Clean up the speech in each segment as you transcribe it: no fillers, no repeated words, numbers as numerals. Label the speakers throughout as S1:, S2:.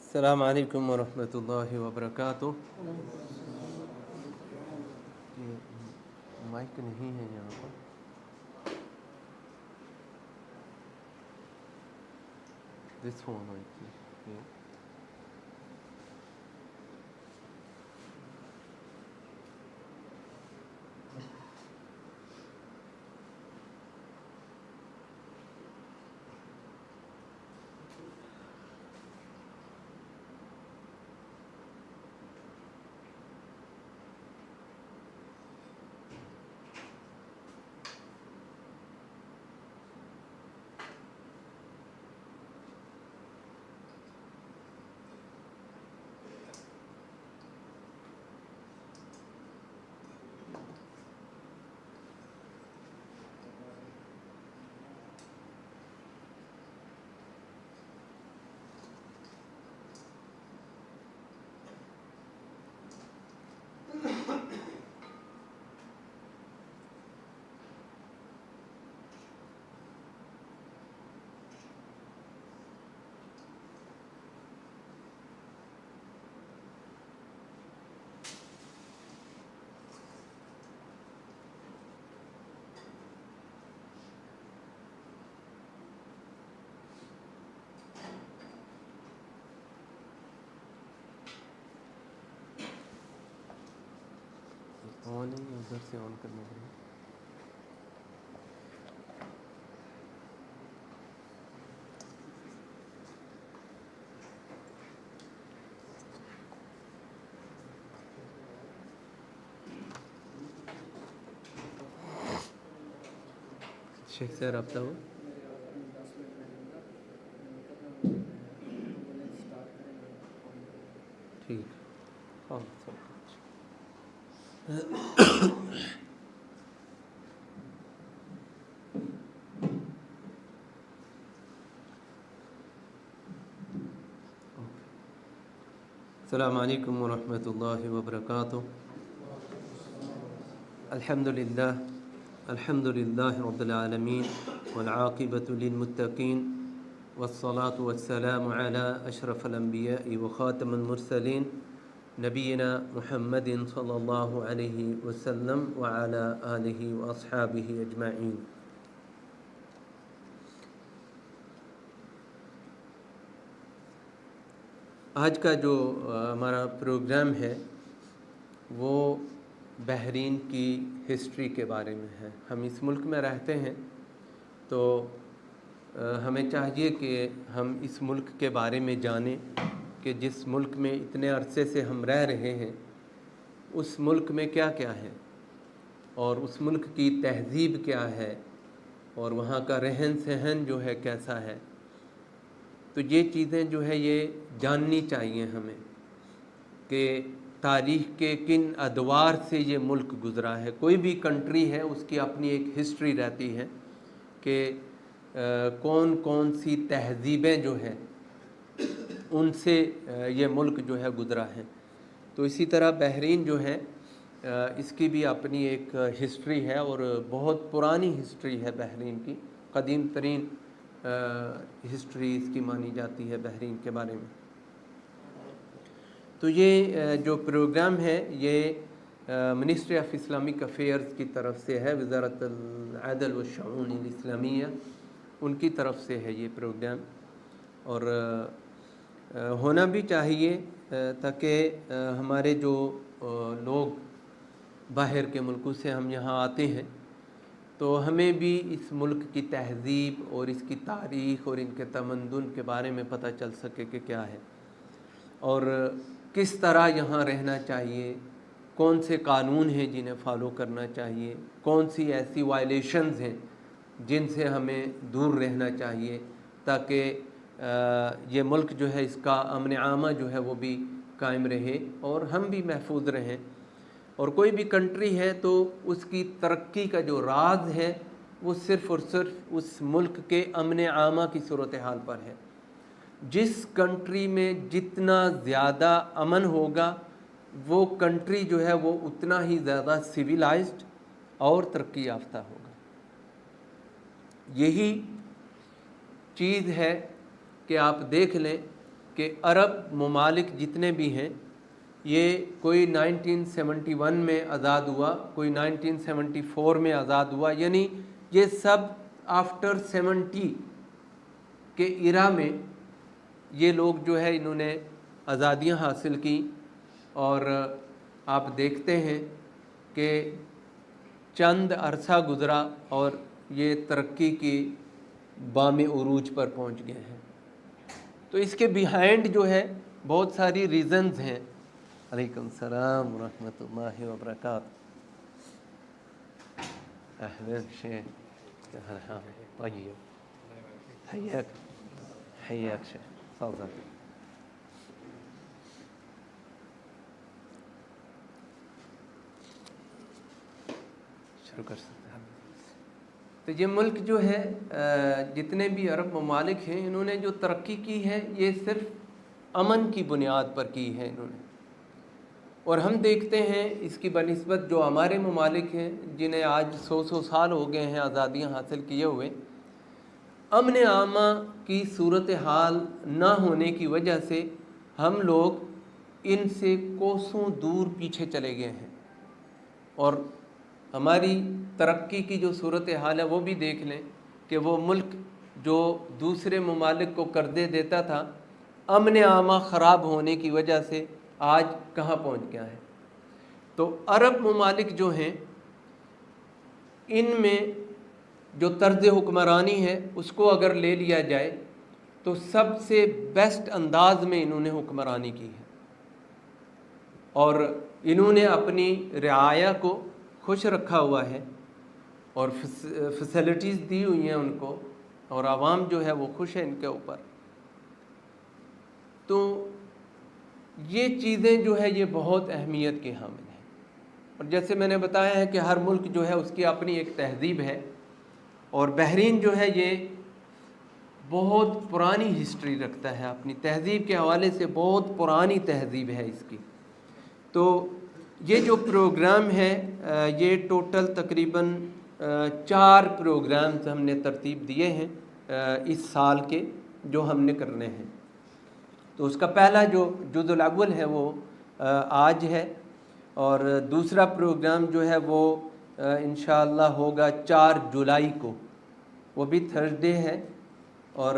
S1: السلام علیکم ورحمۃ اللہ وبرکاتہ۔ یہ مائک نہیں ہے یہاں پر۔ دس فون آن ہے، ادھر سے آن کرنا پڑے گا۔ شیخ سے رابطہ ہو؟ ٹھیک، ہاں سب کچھ۔ السلام علیکم ورحمۃ اللہ وبرکاتہ۔ الحمد للہ رب العالمین والعاقبۃ للمتقین والصلاة والسلام علی اشرف الانبیاء وخاتم المرسلین نبینا محمد صلی اللہ علیہ وسلم وعلی آلہ واصحابہ اجمعین۔ آج کا جو ہمارا پروگرام ہے وہ بحرین کی ہسٹری کے بارے میں ہے۔ ہم اس ملک میں رہتے ہیں تو ہمیں چاہیے کہ ہم اس ملک کے بارے میں جانیں کہ جس ملک میں اتنے عرصے سے ہم رہ رہے ہیں اس ملک میں کیا کیا ہے، اور اس ملک کی تہذیب کیا ہے، اور وہاں کا رہن سہن جو ہے کیسا ہے۔ تو یہ چیزیں جو ہے یہ جاننی چاہیے ہمیں کہ تاریخ کے کن ادوار سے یہ ملک گزرا ہے۔ کوئی بھی کنٹری ہے اس کی اپنی ایک ہسٹری رہتی ہے کہ کون کون سی تہذیبیں جو ہیں ان سے یہ ملک جو ہے گزرا ہے۔ تو اسی طرح بحرین جو ہے اس کی بھی اپنی ایک ہسٹری ہے، اور بہت پرانی ہسٹری ہے بحرین کی، قدیم ترین ہسٹری اس کی مانی جاتی ہے بحرین کے بارے میں۔ تو یہ جو پروگرام ہے یہ منسٹری آف اسلامک افیئرز کی طرف سے ہے، وزارت العدل والشؤون الاسلامیہ، ان کی طرف سے ہے یہ پروگرام، اور ہونا بھی چاہیے تاکہ ہمارے جو لوگ باہر کے ملکوں سے ہم یہاں آتے ہیں تو ہمیں بھی اس ملک کی تہذیب اور اس کی تاریخ اور ان کے تمدن کے بارے میں پتہ چل سکے کہ کیا ہے، اور کس طرح یہاں رہنا چاہیے، کون سے قانون ہیں جنہیں فالو کرنا چاہیے، کون سی ایسی وائلیشنز ہیں جن سے ہمیں دور رہنا چاہیے، تاکہ یہ ملک جو ہے اس کا امن عامہ جو ہے وہ بھی قائم رہے اور ہم بھی محفوظ رہیں۔ اور کوئی بھی کنٹری ہے تو اس کی ترقی کا جو راز ہے وہ صرف اور صرف اس ملک کے امن عامہ کی صورتحال پر ہے۔ جس کنٹری میں جتنا زیادہ امن ہوگا وہ کنٹری جو ہے وہ اتنا ہی زیادہ سویلائزڈ اور ترقی یافتہ ہوگا۔ یہی چیز ہے کہ آپ دیکھ لیں کہ عرب ممالک جتنے بھی ہیں یہ کوئی 1971 میں آزاد ہوا، کوئی 1974 میں آزاد ہوا، یعنی یہ سب آفٹر 70 کے ایرا میں یہ لوگ جو ہے انہوں نے آزادیاں حاصل کی، اور آپ دیکھتے ہیں کہ چند عرصہ گزرا اور یہ ترقی کی بام عروج پر پہنچ گئے ہیں۔ تو اس کے بیہائنڈ جو ہے بہت ساری ریزنز ہیں۔ علیکم السلام ورحمۃ اللہ وبرکاتہ۔ اہلا شیخ، طیب، حیاک حیاک شیخ، تفضل۔ شروع کر سکتے ہیں۔ تو یہ ملک جو ہے جتنے بھی عرب ممالک ہیں انہوں نے جو ترقی کی ہے یہ صرف امن کی بنیاد پر کی ہے انہوں نے، اور ہم دیکھتے ہیں اس کی بنسبت جو ہمارے ممالک ہیں جنہیں آج 100 سال ہو گئے ہیں آزادیاں حاصل کیے ہوئے، امن عامہ کی صورتحال نہ ہونے کی وجہ سے ہم لوگ ان سے کوسوں دور پیچھے چلے گئے ہیں، اور ہماری ترقی کی جو صورتحال ہے وہ بھی دیکھ لیں کہ وہ ملک جو دوسرے ممالک کو قرضے دیتا تھا، امن عامہ خراب ہونے کی وجہ سے آج کہاں پہنچ گیا ہے۔ تو عرب ممالک جو ہیں ان میں جو طرز حکمرانی ہے اس کو اگر لے لیا جائے تو سب سے بیسٹ انداز میں انہوں نے حکمرانی کی ہے، اور انہوں نے اپنی رعایا کو خوش رکھا ہوا ہے اور فیسلٹیز دی ہوئی ہیں ان کو، اور عوام جو ہے وہ خوش ہے ان کے اوپر۔ تو یہ چیزیں جو ہے یہ بہت اہمیت کے حامل ہیں، اور جیسے میں نے بتایا ہے کہ ہر ملک جو ہے اس کی اپنی ایک تہذیب ہے، اور بحرین جو ہے یہ بہت پرانی ہسٹری رکھتا ہے، اپنی تہذیب کے حوالے سے بہت پرانی تہذیب ہے اس کی۔ تو یہ جو پروگرام ہے یہ ٹوٹل تقریباً 4 پروگرامز ہم نے ترتیب دیے ہیں اس سال کے جو ہم نے کرنے ہیں۔ تو اس کا پہلا جو جز الاول ہے وہ آج ہے، اور دوسرا پروگرام جو ہے وہ انشاءاللہ ہوگا 4 جولائی کو، وہ بھی تھرسڈے ہے، اور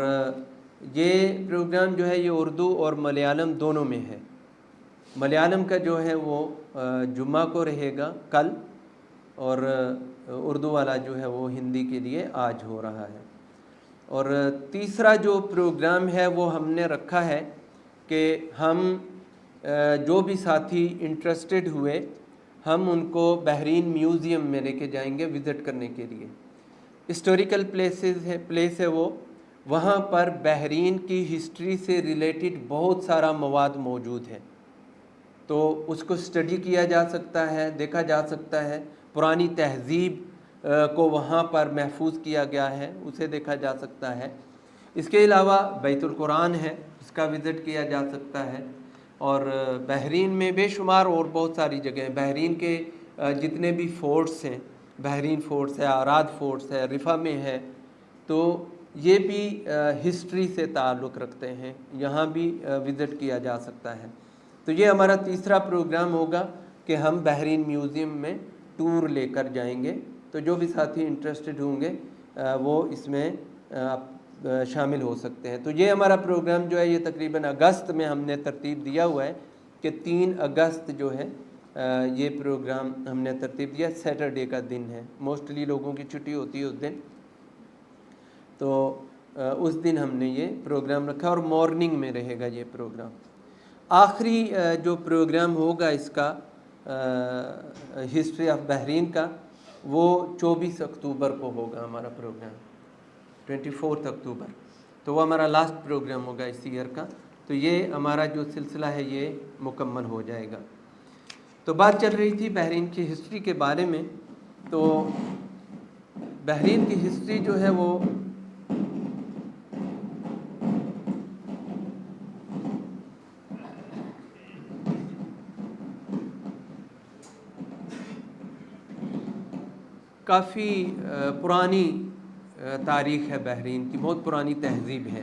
S1: یہ پروگرام جو ہے یہ اردو اور ملیالم دونوں میں ہے۔ ملیالم کا جو ہے وہ جمعہ کو رہے گا کل، اور اردو والا جو ہے وہ ہندی کے لیے آج ہو رہا ہے۔ اور تیسرا جو پروگرام ہے وہ ہم نے رکھا ہے کہ ہم جو بھی ساتھی انٹرسٹڈ ہوئے ہم ان کو بحرین میوزیم میں لے کے جائیں گے وزٹ کرنے کے لیے۔ ہسٹوریکل پلیس ہے وہ، وہاں پر بحرین کی ہسٹری سے ریلیٹڈ بہت سارا مواد موجود ہے، تو اس کو اسٹڈی کیا جا سکتا ہے، دیکھا جا سکتا ہے، پرانی تہذیب کو وہاں پر محفوظ کیا گیا ہے، اسے دیکھا جا سکتا ہے۔ اس کے علاوہ بیت القرآن ہے، اس کا وزٹ کیا جا سکتا ہے، اور بحرین میں بے شمار اور بہت ساری جگہیں ہیں۔ بحرین کے جتنے بھی فورٹس ہیں، بحرین فورٹس ہے، آراد فورٹس ہے، رفا میں ہے، تو یہ بھی ہسٹری سے تعلق رکھتے ہیں، یہاں بھی وزٹ کیا جا سکتا ہے۔ تو یہ ہمارا تیسرا پروگرام ہوگا کہ ہم بحرین میوزیم میں ٹور لے کر جائیں گے، تو جو بھی ساتھی انٹرسٹڈ ہوں گے وہ اس میں شامل ہو سکتے ہیں۔ تو یہ ہمارا پروگرام جو ہے یہ تقریباً اگست میں ہم نے ترتیب دیا ہوا ہے کہ 3 اگست جو ہے یہ پروگرام ہم نے ترتیب دیا، سیٹرڈے کا دن ہے، موسٹلی لوگوں کی چھٹی ہوتی ہے اس دن، تو اس دن ہم نے یہ پروگرام رکھا، اور مارننگ میں رہے گا یہ پروگرام۔ آخری جو پروگرام ہوگا اس کا ہسٹری آف بحرین کا، وہ 24 اکتوبر کو ہوگا ہمارا پروگرام، 24 اکتوبر، تو وہ ہمارا لاسٹ پروگرام ہوگا اس ایئر کا۔ تو یہ ہمارا جو سلسلہ ہے یہ مکمل ہو جائے گا۔ تو بات چل رہی تھی بحرین کی ہسٹری کے بارے میں، تو بحرین کی ہسٹری جو ہے وہ کافی پرانی تاریخ ہے، بحرین کی بہت پرانی تہذیب ہے۔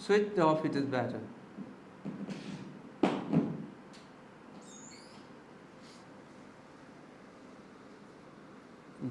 S1: Switch off, it is better.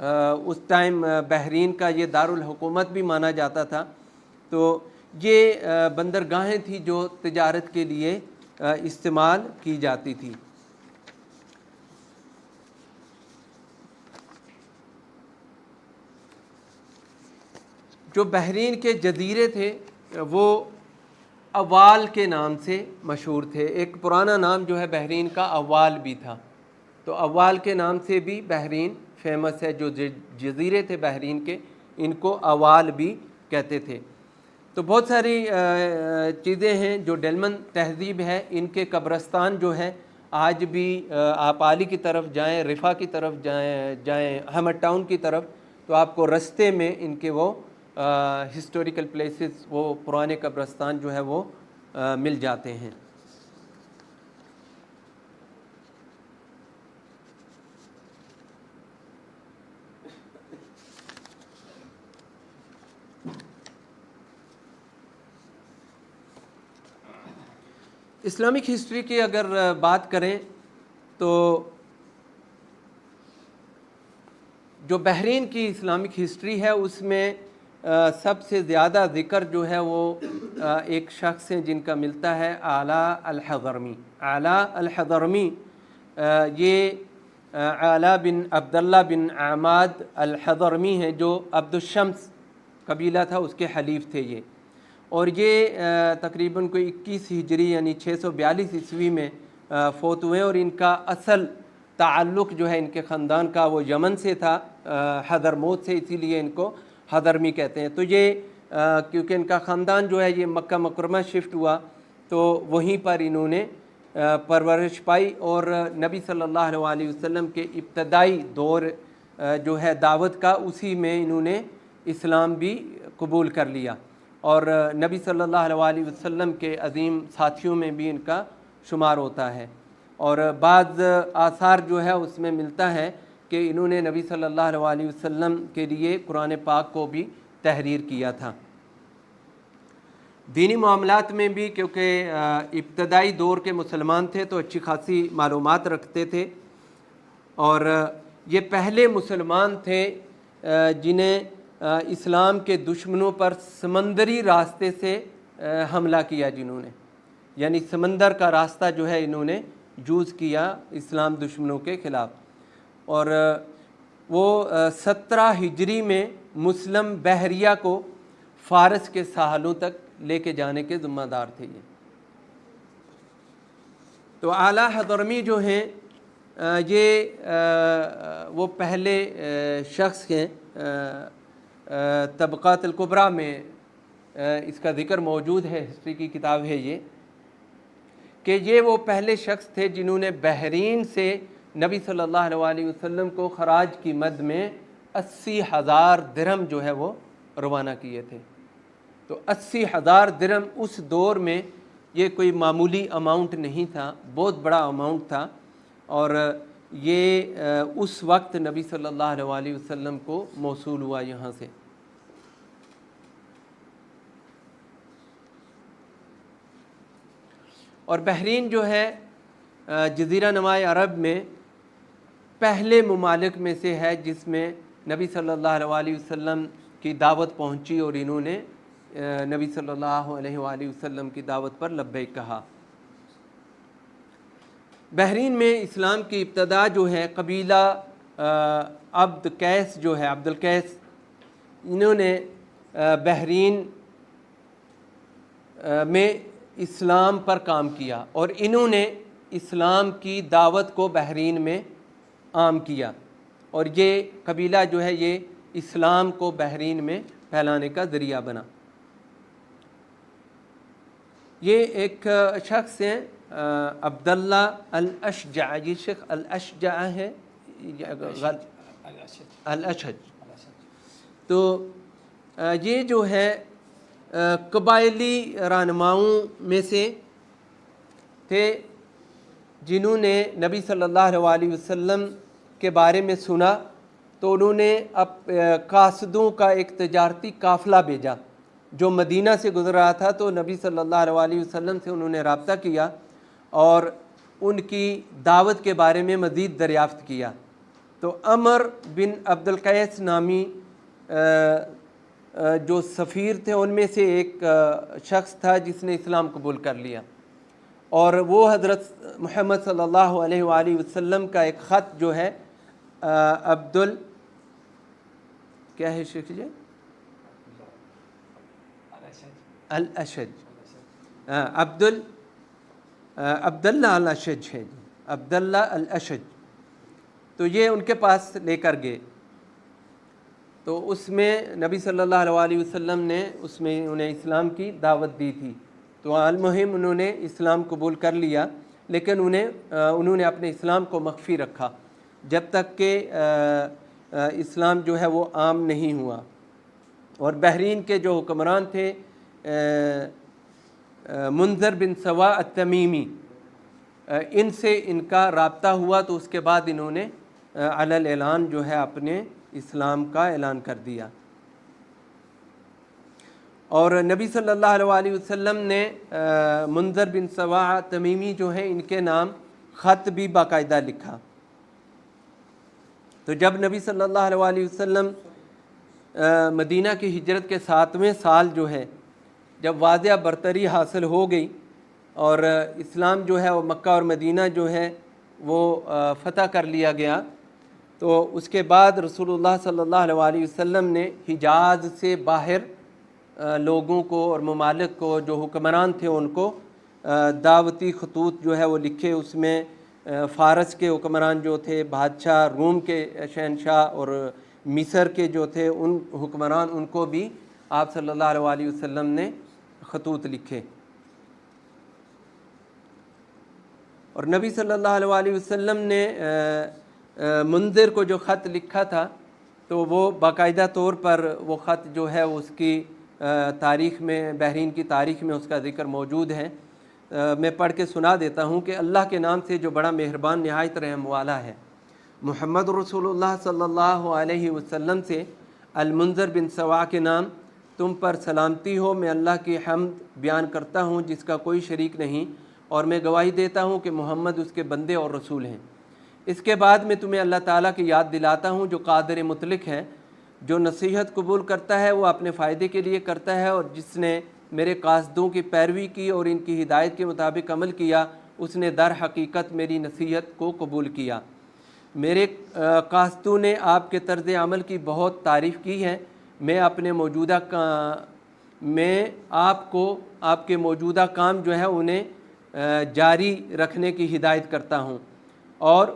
S1: اس ٹائم بحرین کا یہ دارالحکومت بھی مانا جاتا تھا۔ تو یہ بندرگاہیں تھیں جو تجارت کے لیے استعمال کی جاتی تھی۔ جو بحرین کے جزیرے تھے وہ اوال کے نام سے مشہور تھے۔ ایک پرانا نام جو ہے بحرین کا اوال بھی تھا، تو اوال کے نام سے بھی بحرین فیمس ہے۔ جو جزیرے تھے بحرین کے، ان کو اوال بھی کہتے تھے۔ تو بہت ساری چیزیں ہیں۔ جو ڈیلمن تہذیب ہے، ان کے قبرستان جو ہے آج بھی آپ عالی کی طرف جائیں، رفا کی طرف جائیں احمد ٹاؤن کی طرف، تو آپ کو رستے میں ان کے وہ ہسٹوریکل پلیسز، وہ پرانے قبرستان جو ہے وہ مل جاتے ہیں۔ اسلامک ہسٹری کی اگر بات کریں تو جو بحرین کی اسلامک ہسٹری ہے اس میں سب سے زیادہ ذکر جو ہے وہ ایک شخص ہیں جن کا ملتا ہے، اعلیٰ الحضرمی۔ اعلیٰ الحضرمی یہ اعلیٰ بن عبداللہ بن عماد الحضرمی ہیں، جو عبد الشمس قبیلہ تھا اس کے حلیف تھے یہ، اور یہ تقریباً کوئی 21 ہجری یعنی 642 عیسوی میں فوت ہوئے، اور ان کا اصل تعلق جو ہے ان کے خاندان کا وہ یمن سے تھا، حضرموت سے، اسی لیے ان کو حضرمی کہتے ہیں۔ تو یہ کیونکہ ان کا خاندان جو ہے یہ مکہ مکرمہ شفٹ ہوا، تو وہیں پر انہوں نے پرورش پائی، اور نبی صلی اللہ علیہ وسلم کے ابتدائی دور جو ہے دعوت کا، اسی میں انہوں نے اسلام بھی قبول کر لیا، اور نبی صلی اللہ علیہ وسلم کے عظیم ساتھیوں میں بھی ان کا شمار ہوتا ہے۔ اور بعض آثار جو ہے اس میں ملتا ہے کہ انہوں نے نبی صلی اللہ علیہ وسلم کے لیے قرآن پاک کو بھی تحریر کیا تھا۔ دینی معاملات میں بھی کیونکہ ابتدائی دور کے مسلمان تھے تو اچھی خاصی معلومات رکھتے تھے، اور یہ پہلے مسلمان تھے جنہیں اسلام کے دشمنوں پر سمندری راستے سے حملہ کیا، جنہوں نے یعنی سمندر کا راستہ جو ہے انہوں نے یوز کیا اسلام دشمنوں کے خلاف، اور وہ 17 ہجری میں مسلم بحریہ کو فارس کے ساحلوں تک لے کے جانے کے ذمہ دار تھے یہ۔ تو اعلیٰ حضرمی جو ہیں یہ وہ پہلے شخص ہیں، طبقات الکبریٰ میں اس کا ذکر موجود ہے، ہسٹری کی کتاب ہے یہ، کہ یہ وہ پہلے شخص تھے جنہوں نے بحرین سے نبی صلی اللہ علیہ وسلم کو خراج کی مد میں 80,000 درہم جو ہے وہ روانہ کیے تھے۔ تو 80,000 درہم اس دور میں یہ کوئی معمولی اماؤنٹ نہیں تھا، بہت بڑا اماؤنٹ تھا، اور یہ اس وقت نبی صلی اللہ علیہ وسلم کو موصول ہوا یہاں سے۔ اور بحرین جو ہے جزیرہ نماء عرب میں پہلے ممالک میں سے ہے جس میں نبی صلی اللہ علیہ وسلم کی دعوت پہنچی، اور انہوں نے نبی صلی اللہ علیہ وآلہ وسلم کی دعوت پر لبیک کہا۔ بحرین میں اسلام کی ابتدا جو ہے قبیلہ عبد قیس جو ہے، عبد القیس، انہوں نے بحرین میں اسلام پر کام کیا، اور انہوں نے اسلام کی دعوت کو بحرین میں عام کیا، اور یہ قبیلہ جو ہے یہ اسلام کو بحرین میں پھیلانے کا ذریعہ بنا۔ یہ ایک شخص ہیں عبداللہ الاشجع، یہ شیخ الاشجع ہے، الاشج۔ تو یہ جو ہے قبائلی رہنماؤں میں سے تھے جنہوں نے نبی صلی اللہ علیہ وسلم کے بارے میں سنا، تو انہوں نے قاصدوں کا ایک تجارتی قافلہ بھیجا جو مدینہ سے گزر رہا تھا، تو نبی صلی اللہ علیہ وسلم سے انہوں نے رابطہ کیا اور ان کی دعوت کے بارے میں مزید دریافت کیا، تو عمر بن عبدالقیس نامی جو سفیر تھے ان میں سے ایک شخص تھا جس نے اسلام قبول کر لیا، اور وہ حضرت محمد صلی اللہ علیہ وآلہ وسلم کا ایک خط جو ہے کیا ہے شیخ جی؟ الاشج، عبداللہ الاشج ہے جی، عبداللہ الاشج، تو یہ ان کے پاس لے کر گئے، تو اس میں نبی صلی اللہ علیہ وسلم نے اس میں انہیں اسلام کی دعوت دی تھی، تو المہم انہوں نے اسلام قبول کر لیا، لیکن انہوں نے اپنے اسلام کو مخفی رکھا جب تک کہ اسلام جو ہے وہ عام نہیں ہوا۔ اور بحرین کے جو حکمران تھے منذر بن سوا التمیمی، ان سے ان کا رابطہ ہوا، تو اس کے بعد انہوں نے علی الاعلان جو ہے اپنے اسلام کا اعلان کر دیا۔ اور نبی صلی اللہ علیہ وسلم نے منذر بن سوا تمیمی جو ہیں ان کے نام خط بھی باقاعدہ لکھا۔ تو جب نبی صلی اللہ علیہ وسلم مدینہ کی ہجرت کے 7ویں سال جو ہے جب واضح برتری حاصل ہو گئی اور اسلام جو ہے وہ مکہ اور مدینہ جو ہے وہ فتح کر لیا گیا، تو اس کے بعد رسول اللہ صلی اللہ علیہ وسلم نے حجاز سے باہر لوگوں کو اور ممالک کو جو حکمران تھے ان کو دعوتی خطوط جو ہے وہ لکھے۔ اس میں فارس کے حکمران جو تھے، بادشاہ روم کے شہنشاہ اور مصر کے جو تھے ان حکمران، ان کو بھی آپ صلی اللہ علیہ وسلم نے خطوط لکھے۔ اور نبی صلی اللہ علیہ وسلم نے منذر کو جو خط لکھا تھا تو وہ باقاعدہ طور پر وہ خط جو ہے اس کی تاریخ میں، بحرین کی تاریخ میں اس کا ذکر موجود ہے۔ میں پڑھ کے سنا دیتا ہوں کہ اللہ کے نام سے جو بڑا مہربان نہایت رحم والا ہے، محمد رسول اللہ صلی اللہ علیہ وسلم سے المنذر بن سوا کے نام تم پر سلامتی ہو۔ میں اللہ کی حمد بیان کرتا ہوں جس کا کوئی شریک نہیں، اور میں گواہی دیتا ہوں کہ محمد اس کے بندے اور رسول ہیں۔ اس کے بعد میں تمہیں اللہ تعالیٰ کی یاد دلاتا ہوں جو قادر مطلق ہے، جو نصیحت قبول کرتا ہے وہ اپنے فائدے کے لیے کرتا ہے، اور جس نے میرے قاصدوں کی پیروی کی اور ان کی ہدایت کے مطابق عمل کیا اس نے در حقیقت میری نصیحت کو قبول کیا۔ میرے قاصدوں نے آپ کے طرز عمل کی بہت تعریف کی ہے۔ میں آپ کو آپ کے موجودہ کام جو ہے انہیں جاری رکھنے کی ہدایت کرتا ہوں، اور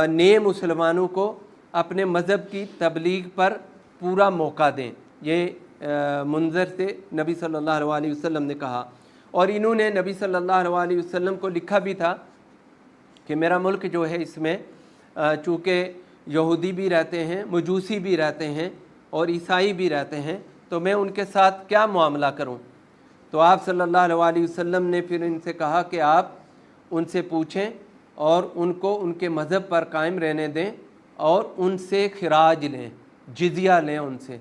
S1: نئے مسلمانوں کو اپنے مذہب کی تبلیغ پر پورا موقع دیں۔ یہ منذر سے نبی صلی اللہ علیہ وسلم نے کہا، اور انہوں نے نبی صلی اللہ علیہ وسلم کو لکھا بھی تھا کہ میرا ملک جو ہے اس میں چونکہ یہودی بھی رہتے ہیں، مجوسی بھی رہتے ہیں اور عیسائی بھی رہتے ہیں، تو میں ان کے ساتھ کیا معاملہ کروں؟ تو آپ صلی اللہ علیہ وسلم نے پھر ان سے کہا کہ آپ ان سے پوچھیں اور ان کو ان کے مذہب پر قائم رہنے دیں، اور ان سے خراج لیں، جزیہ لیں ان سے،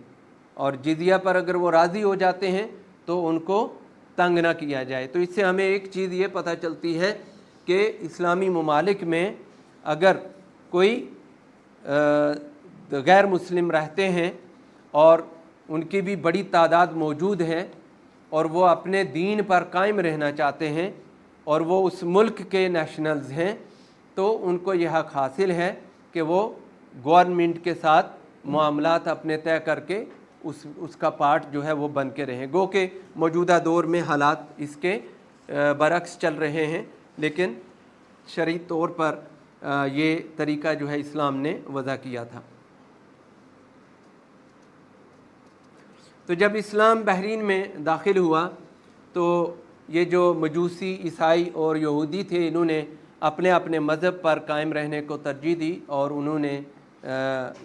S1: اور جزیہ پر اگر وہ راضی ہو جاتے ہیں تو ان کو تنگ نہ کیا جائے۔ تو اس سے ہمیں ایک چیز یہ پتہ چلتی ہے کہ اسلامی ممالک میں اگر کوئی غیر مسلم رہتے ہیں اور ان کی بھی بڑی تعداد موجود ہے اور وہ اپنے دین پر قائم رہنا چاہتے ہیں اور وہ اس ملک کے نیشنلز ہیں، تو ان کو یہ حق حاصل ہے کہ وہ گورنمنٹ کے ساتھ معاملات اپنے طے کر کے اس کا پارٹ جو ہے وہ بن کے رہیں۔ گو کہ موجودہ دور میں حالات اس کے برعکس چل رہے ہیں، لیکن شرعی طور پر یہ طریقہ جو ہے اسلام نے وضع کیا تھا۔ تو جب اسلام بحرین میں داخل ہوا تو یہ جو مجوسی، عیسائی اور یہودی تھے انہوں نے اپنے اپنے مذہب پر قائم رہنے کو ترجیح دی، اور انہوں نے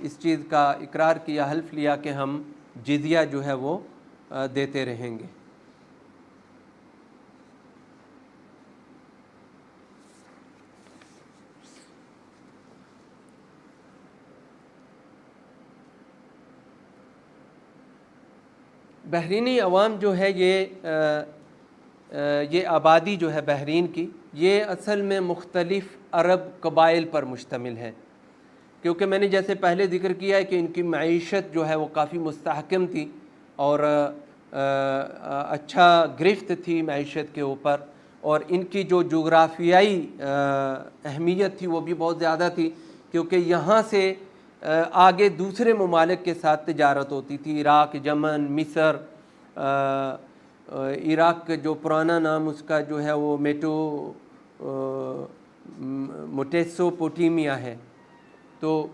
S1: اس چیز کا اقرار کیا، حلف لیا کہ ہم جزیہ جو ہے وہ دیتے رہیں گے۔ بحرینی عوام جو ہے یہ آبادی جو ہے بحرین کی یہ اصل میں مختلف عرب قبائل پر مشتمل ہے، کیونکہ میں نے جیسے پہلے ذکر کیا ہے کہ ان کی معیشت جو ہے وہ کافی مستحکم تھی اور اچھا گرفت تھی معیشت کے اوپر، اور ان کی جو جغرافیائی اہمیت تھی وہ بھی بہت زیادہ تھی، کیونکہ یہاں سے آگے دوسرے ممالک کے ساتھ تجارت ہوتی تھی، عراق، یمن، مصر، عراق جو پرانا نام اس کا جو ہے وہ میسوپوٹیمیا ہے، تو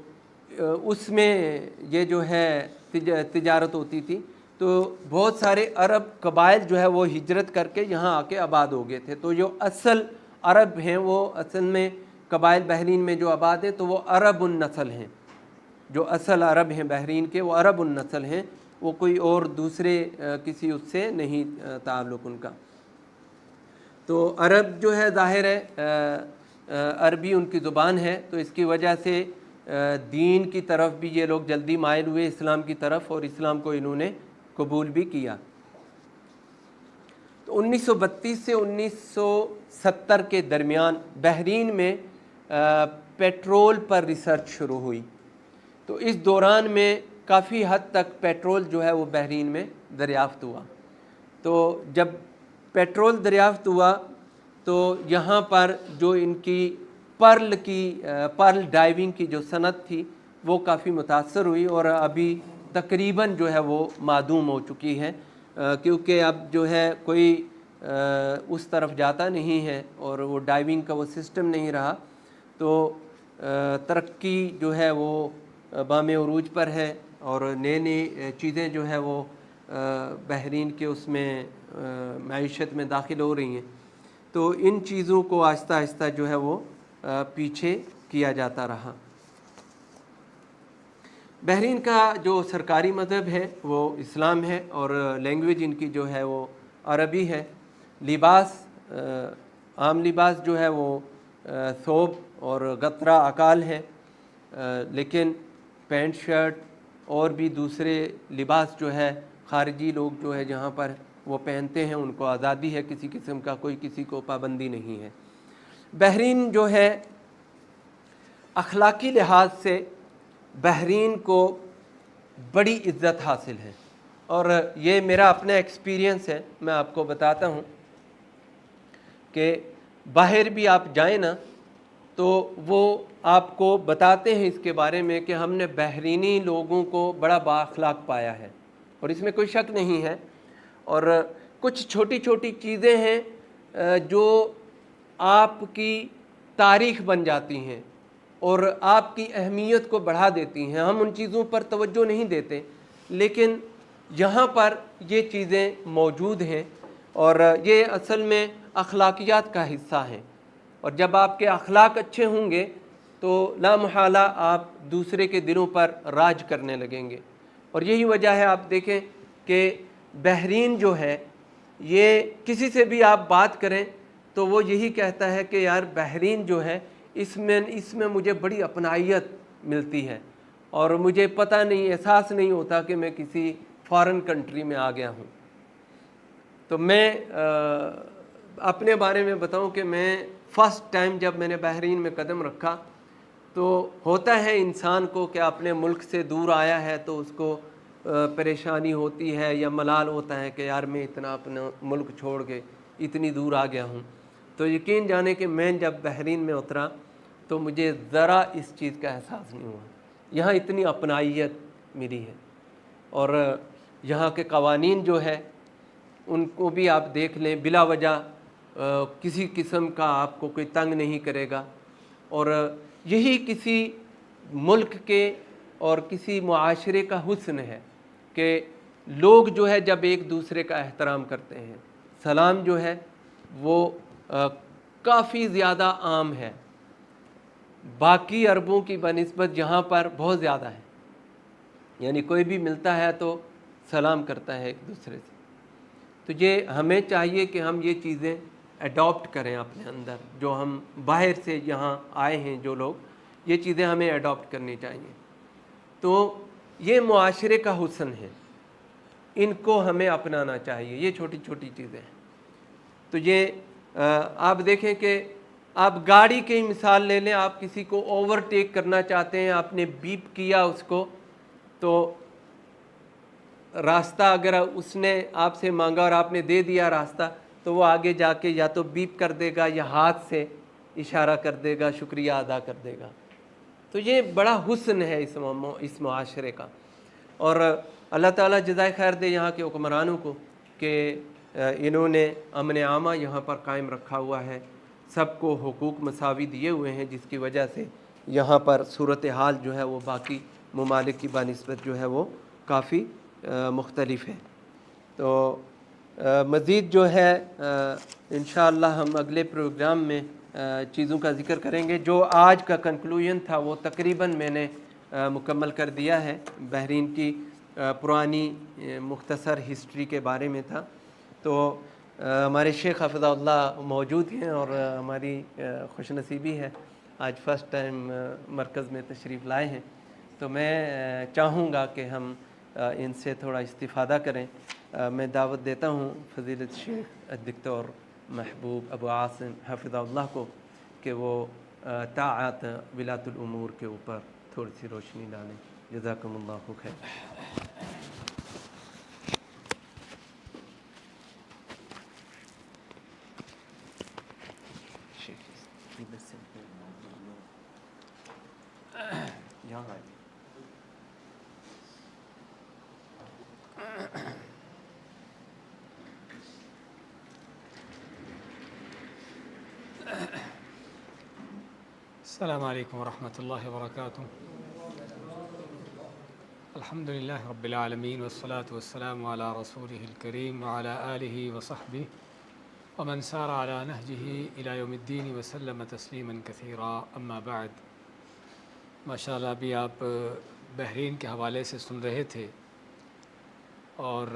S1: اس میں یہ جو ہے تجارت ہوتی تھی، تو بہت سارے عرب قبائل جو ہے وہ ہجرت کر کے یہاں آ کے آباد ہو گئے تھے۔ تو جو اصل عرب ہیں وہ اصل میں قبائل بحرین میں جو آباد ہیں تو وہ عرب النسل ہیں، جو اصل عرب ہیں بحرین کے وہ عرب النسل ہیں، وہ کوئی اور دوسرے کسی اس سے نہیں تعلق ان کا۔ تو عرب جو ہے ظاہر ہے عربی ان کی زبان ہے، تو اس کی وجہ سے دین کی طرف بھی یہ لوگ جلدی مائل ہوئے، اسلام کی طرف، اور اسلام کو انہوں نے قبول بھی کیا۔ تو 1932 سے 1970 کے درمیان بحرین میں پیٹرول پر ریسرچ شروع ہوئی، تو اس دوران میں کافی حد تک پیٹرول جو ہے وہ بحرین میں دریافت ہوا۔ تو جب پیٹرول دریافت ہوا تو یہاں پر جو ان کی پرل ڈائیونگ کی جو صنعت تھی وہ کافی متاثر ہوئی، اور ابھی تقریباً جو ہے وہ معدوم ہو چکی ہے، کیونکہ اب جو ہے کوئی اس طرف جاتا نہیں ہے اور وہ ڈائیونگ کا وہ سسٹم نہیں رہا، تو ترقی جو ہے وہ بام عروج پر ہے، اور نئی نئی چیزیں جو ہے وہ بحرین کے اس میں معیشت میں داخل ہو رہی ہیں، تو ان چیزوں کو آہستہ آہستہ جو ہے وہ پیچھے کیا جاتا رہا۔ بحرین کا جو سرکاری مذہب ہے وہ اسلام ہے، اور لینگویج ان کی جو ہے وہ عربی ہے۔ لباس، عام لباس جو ہے وہ ثوب اور غطرہ اکال ہے، لیکن پینٹ شرٹ اور بھی دوسرے لباس جو ہے خارجی لوگ جو ہے جہاں پر وہ پہنتے ہیں، ان کو آزادی ہے کسی قسم کا، کوئی کسی کو پابندی نہیں ہے۔ بحرین جو ہے اخلاقی لحاظ سے بحرین کو بڑی عزت حاصل ہے، اور یہ میرا اپنا ایکسپیرینس ہے، میں آپ کو بتاتا ہوں کہ باہر بھی آپ جائیں نا تو وہ آپ کو بتاتے ہیں اس کے بارے میں کہ ہم نے بحرینی لوگوں کو بڑا با اخلاق پایا ہے، اور اس میں کوئی شک نہیں ہے۔ اور کچھ چھوٹی چھوٹی چیزیں ہیں جو آپ کی تاریخ بن جاتی ہیں اور آپ کی اہمیت کو بڑھا دیتی ہیں، ہم ان چیزوں پر توجہ نہیں دیتے، لیکن یہاں پر یہ چیزیں موجود ہیں، اور یہ اصل میں اخلاقیات کا حصہ ہیں، اور جب آپ کے اخلاق اچھے ہوں گے تو لا محالہ آپ دوسرے کے دلوں پر راج کرنے لگیں گے۔ اور یہی وجہ ہے آپ دیکھیں کہ بحرین جو ہے یہ کسی سے بھی آپ بات کریں تو وہ یہی کہتا ہے کہ یار بحرین جو ہے اس میں مجھے بڑی اپنائیت ملتی ہے، اور مجھے پتہ نہیں، احساس نہیں ہوتا کہ میں کسی فارن کنٹری میں آ گیا ہوں۔ تو میں اپنے بارے میں بتاؤں کہ میں فرسٹ ٹائم جب میں نے بحرین میں قدم رکھا تو ہوتا ہے انسان کو کہ اپنے ملک سے دور آیا ہے تو اس کو پریشانی ہوتی ہے یا ملال ہوتا ہے کہ یار میں اتنا اپنا ملک چھوڑ کے اتنی دور آ گیا ہوں۔ تو یقین جانے کہ میں جب بحرین میں اترا تو مجھے ذرا اس چیز کا احساس نہیں ہوا، یہاں اتنی اپنائیت ملی ہے، اور یہاں کے قوانین جو ہے ان کو بھی آپ دیکھ لیں، بلا وجہ کسی قسم کا آپ کو کوئی تنگ نہیں کرے گا، اور یہی کسی ملک کے اور کسی معاشرے کا حسن ہے کہ لوگ جو ہے جب ایک دوسرے کا احترام کرتے ہیں، سلام جو ہے وہ کافی زیادہ عام ہے، باقی عربوں کی بنسبت یہاں پر بہت زیادہ ہے، یعنی کوئی بھی ملتا ہے تو سلام کرتا ہے ایک دوسرے سے۔ تو یہ ہمیں چاہیے کہ ہم یہ چیزیں اڈاپٹ کریں اپنے اندر، جو ہم باہر سے یہاں آئے ہیں جو لوگ، یہ چیزیں ہمیں اڈاپٹ کرنی چاہیے۔ تو یہ معاشرے کا حسن ہے، ان کو ہمیں اپنانا چاہیے، یہ چھوٹی چھوٹی چیزیں ہیں۔ تو یہ آپ دیکھیں کہ آپ گاڑی کی مثال لے لیں، آپ کسی کو اوورٹیک کرنا چاہتے ہیں، آپ نے بیپ کیا اس کو، تو راستہ اگر اس نے آپ سے مانگا اور آپ نے دے دیا راستہ، تو وہ آگے جا کے یا تو بیپ کر دے گا یا ہاتھ سے اشارہ کر دے گا، شکریہ ادا کر دے گا۔ تو یہ بڑا حسن ہے اس معاشرے کا، اور اللہ تعالیٰ جزائے خیر دے یہاں کے حکمرانوں کو کہ انہوں نے امن عامہ یہاں پر قائم رکھا ہوا ہے، سب کو حقوق مساوی دیے ہوئے ہیں، جس کی وجہ سے یہاں پر صورتحال جو ہے وہ باقی ممالک کی بنسبت جو ہے وہ کافی مختلف ہے۔ تو مزید جو ہے انشاءاللہ ہم اگلے پروگرام میں چیزوں کا ذکر کریں گے۔ جو آج کا کنکلوژن تھا وہ تقریباً میں نے مکمل کر دیا ہے، بحرین کی پرانی مختصر ہسٹری کے بارے میں تھا۔ تو ہمارے شیخ حفظہ اللہ موجود ہیں، اور ہماری خوش نصیبی ہے آج فرسٹ ٹائم مرکز میں تشریف لائے ہیں، تو میں چاہوں گا کہ ہم ان سے تھوڑا استفادہ کریں۔ میں دعوت دیتا ہوں فضیلت شیخ الدکتور محبوب ابو عاصم حفظہ اللہ کو کہ وہ طاعت ولاۃ الامور کے اوپر تھوڑی سی روشنی ڈالیں۔ جزاکم اللہ خیر۔
S2: السلام علیکم ورحمۃ اللہ وبرکاتہ۔ الحمد للہ رب العالمین والصلاة والسلام علی رسولہ الکریم وعلی آلہ وصحبہ ومن سار علی نہجہ الی یوم الدین وسلم تسلیما کثیرا، اما بعد۔ ماشاءاللہ ابھی آپ بحرین کے حوالے سے سن رہے تھے، اور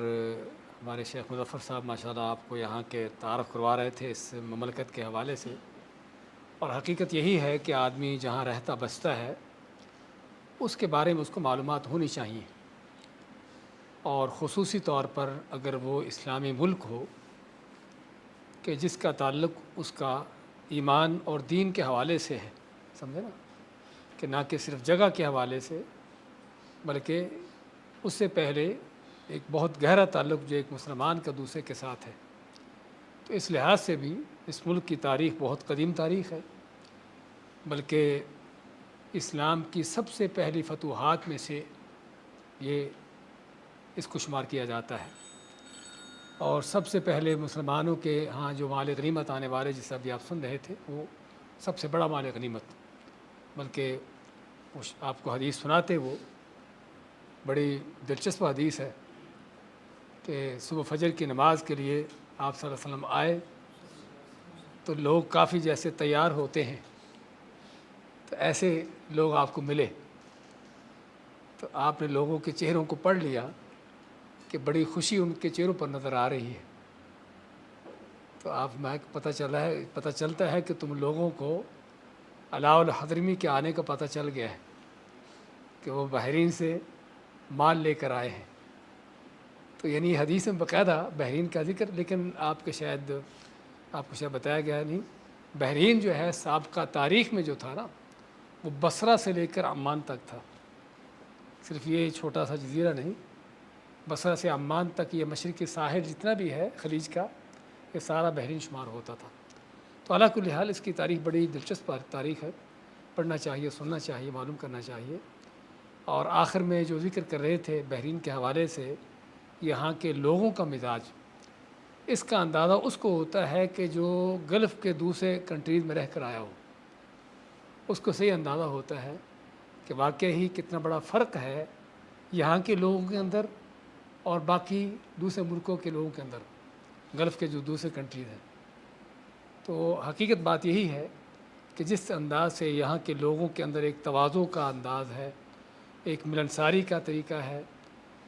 S2: ہمارے شیخ مظفر صاحب ماشاءاللہ آپ کو یہاں کے تعارف کروا رہے تھے اس مملکت کے حوالے سے۔ اور حقیقت یہی ہے کہ آدمی جہاں رہتا بستا ہے اس کے بارے میں اس کو معلومات ہونی چاہیے، اور خصوصی طور پر اگر وہ اسلامی ملک ہو کہ جس کا تعلق اس کا ایمان اور دین کے حوالے سے ہے، سمجھے نا، کہ نہ کہ صرف جگہ کے حوالے سے، بلکہ اس سے پہلے ایک بہت گہرا تعلق جو ایک مسلمان کا دوسرے کے ساتھ ہے۔ تو اس لحاظ سے بھی اس ملک کی تاریخ بہت قدیم تاریخ ہے، بلکہ اسلام کی سب سے پہلی فتوحات میں سے یہ اس کو شمار کیا جاتا ہے۔ اور سب سے پہلے مسلمانوں کے ہاں جو مال غنیمت آنے والے، جیسے ابھی آپ سن رہے تھے، وہ سب سے بڑا مال غنیمت، بلکہ آپ کو حدیث سناتے وہ بڑی دلچسپ حدیث ہے کہ صبح فجر کی نماز کے لیے آپ صلی اللہ علیہ وسلم آئے تو لوگ کافی جیسے تیار ہوتے ہیں، تو ایسے لوگ آپ کو ملے، تو آپ نے لوگوں کے چہروں کو پڑھ لیا کہ بڑی خوشی ان کے چہروں پر نظر آ رہی ہے۔ تو آپ میں پتہ چلتا ہے کہ تم لوگوں کو علاء الحضرمی کے آنے کا پتہ چل گیا ہے کہ وہ بحرین سے مال لے کر آئے ہیں۔ تو یعنی حدیث میں باقاعدہ بحرین کا ذکر، لیکن آپ کو شاید بتایا گیا نہیں، بحرین جو ہے سابقہ تاریخ میں جو تھا نا، وہ بصرہ سے لے کر عمان تک تھا، صرف یہ چھوٹا سا جزیرہ نہیں، بصرہ سے عمان تک یہ مشرقی ساحل جتنا بھی ہے خلیج کا، یہ سارا بحرین شمار ہوتا تھا۔ تو علی کل حال اس کی تاریخ بڑی دلچسپ تاریخ ہے، پڑھنا چاہیے، سننا چاہیے، معلوم کرنا چاہیے۔ اور آخر میں جو ذکر کر رہے تھے بحرین کے حوالے سے، یہاں کے لوگوں کا مزاج، اس کا اندازہ اس کو ہوتا ہے کہ جو گلف کے دوسرے کنٹریز میں رہ کر آیا ہو، اس کو صحیح اندازہ ہوتا ہے کہ واقعی کتنا بڑا فرق ہے یہاں کے لوگوں کے اندر اور باقی دوسرے ملکوں کے لوگوں کے اندر، گلف کے جو دوسرے کنٹریز ہیں۔ تو حقیقت بات یہی ہے کہ جس انداز سے یہاں کے لوگوں کے اندر ایک تواضع کا انداز ہے، ایک ملنساری کا طریقہ ہے،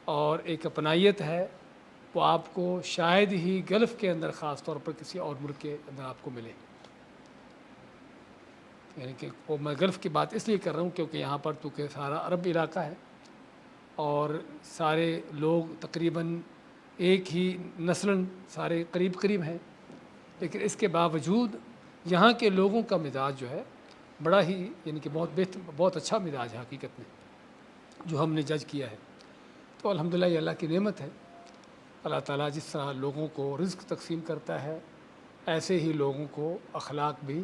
S2: اور ایک اپنائیت ہے، وہ آپ کو شاید ہی گلف کے اندر خاص طور پر کسی اور ملک کے اندر آپ کو ملے۔ یعنی کہ وہ میں گلف کی بات اس لیے کر رہا ہوں کیونکہ یہاں پر تو کہ سارا عرب علاقہ ہے، اور سارے لوگ تقریباً ایک ہی نسلاً سارے قریب ہیں، لیکن اس کے باوجود یہاں کے لوگوں کا مزاج جو ہے بڑا ہی یعنی کہ بہت اچھا مزاج ہے حقیقت میں، جو ہم نے جج کیا ہے۔ تو الحمدللہ یہ اللہ کی نعمت ہے۔ اللہ تعالیٰ جس طرح لوگوں کو رزق تقسیم کرتا ہے ایسے ہی لوگوں کو اخلاق بھی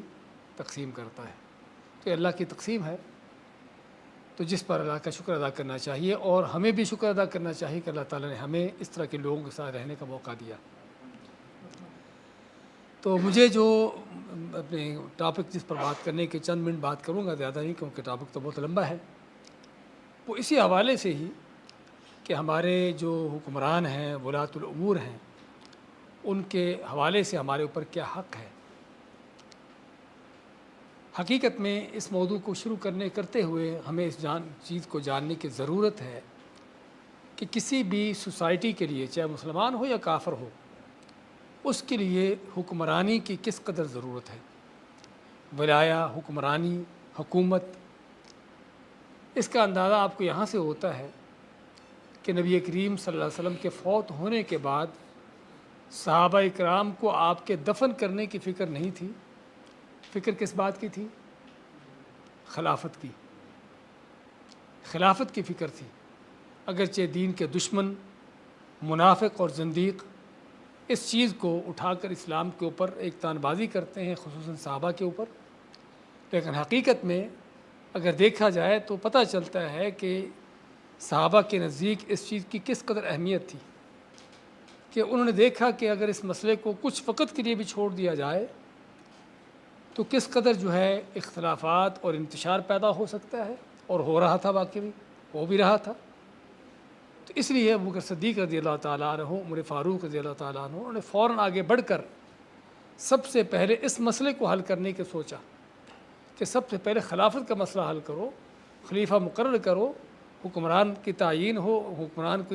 S2: تقسیم کرتا ہے۔ تو یہ اللہ کی تقسیم ہے، تو جس پر اللہ کا شکر ادا کرنا چاہیے، اور ہمیں بھی شکر ادا کرنا چاہیے کہ اللہ تعالیٰ نے ہمیں اس طرح کے لوگوں کے ساتھ رہنے کا موقع دیا۔ تو مجھے جو اپنے ٹاپک جس پر بات کرنے کے چند منٹ بات کروں گا، زیادہ نہیں کیونکہ ٹاپک تو بہت لمبا ہے، وہ اسی حوالے سے ہی کہ ہمارے جو حکمران ہیں، ولاۃ الامور ہیں، ان کے حوالے سے ہمارے اوپر کیا حق ہے۔ حقیقت میں اس موضوع کو شروع کرتے ہوئے ہمیں اس چیز کو جاننے کی ضرورت ہے کہ کسی بھی سوسائٹی کے لیے، چاہے مسلمان ہو یا کافر ہو، اس کے لیے حکمرانی کی کس قدر ضرورت ہے۔ ولایا، حکمرانی، حکومت، اس کا اندازہ آپ کو یہاں سے ہوتا ہے کہ نبی کریم صلی اللہ علیہ وسلم کے فوت ہونے کے بعد صحابہ اکرام کو آپ کے دفن کرنے کی فکر نہیں تھی۔ فکر کس بات کی تھی؟ خلافت کی، خلافت کی فکر تھی۔ اگرچہ دین کے دشمن، منافق اور زندیق اس چیز کو اٹھا کر اسلام کے اوپر ایک تان بازی کرتے ہیں، خصوصاً صحابہ کے اوپر، لیکن حقیقت میں اگر دیکھا جائے تو پتہ چلتا ہے کہ صحابہ کے نزدیک اس چیز کی کس قدر اہمیت تھی کہ انہوں نے دیکھا کہ اگر اس مسئلے کو کچھ وقت کے لیے بھی چھوڑ دیا جائے تو کس قدر جو ہے اختلافات اور انتشار پیدا ہو سکتا ہے، اور ہو رہا تھا، واقعی بھی ہو بھی رہا تھا۔ تو اس لیے ابو بکر صدیق رضی اللہ تعالیٰ عنہ، عمر فاروق رضی اللہ تعالیٰ عنہ، انہوں نے فوراً آگے بڑھ کر سب سے پہلے اس مسئلے کو حل کرنے کے سوچا کہ سب سے پہلے خلافت کا مسئلہ حل کرو، خلیفہ مقرر کرو، حکمران کی تعیین ہو، حکمران کو